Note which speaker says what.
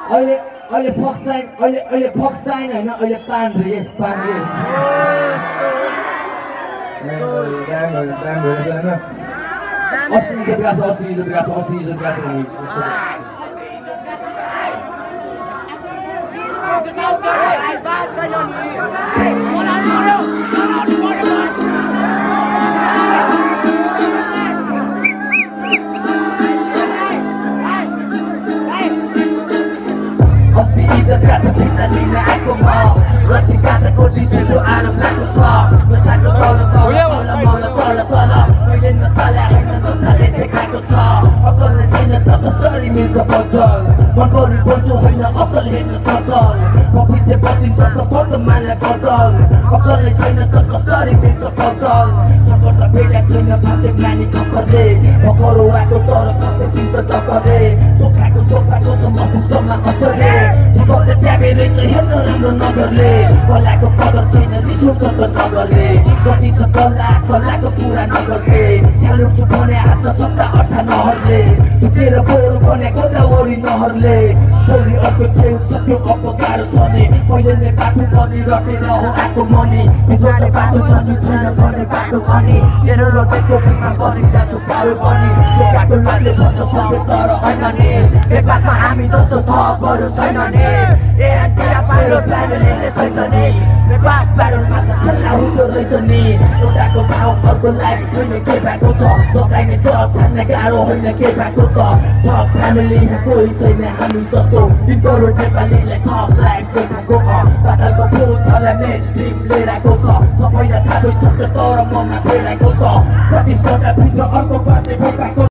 Speaker 1: अहिले fox sign होइन अहिले पान रे कलाको कदर छैन रिसोर्स नगर्ने कति छ कलाको कुरा नगर्ने खेल्नु भने हात सत्ता अर्था नहरले झुकेर बोल भनेको दावरी नहरले पौडी अर्को खेल सक्यो अब गाह्रो छ नि पहिलेले बाटो पनि रटेर हो आएको मनी भित्रले बाटो छ नि छैन भने बाटो खनी तेरो रोटेको बिचमा पनि जान्छु पारो पनि त्यो बाटो लाग्ने भन्छ सबै तर होइन नि बेपासमा हामी जस्तो थपहरू छैन नि एन्टिया पाइरोस फ्यामिलीले सैछ नि बेपास प्यारोलमा त खेल्ला हुँदो रहेछ नि एउटाको भाउ अर्को लागि छैन के भएको छ सकाइने छ छान्ने गाह्रो होइन के भएको त थप फ्यामिली कोही छैन हामी जस्तो तिम्रो नेपालीले थप लाइक देखाएको पातलको फुल थला नेक्स्ट टिम लिएर आएको छ सबैलाई थाहा छ तर ममा फेराएको छ 26 घण्टा भित्र अर्को पार्टी भइरहेको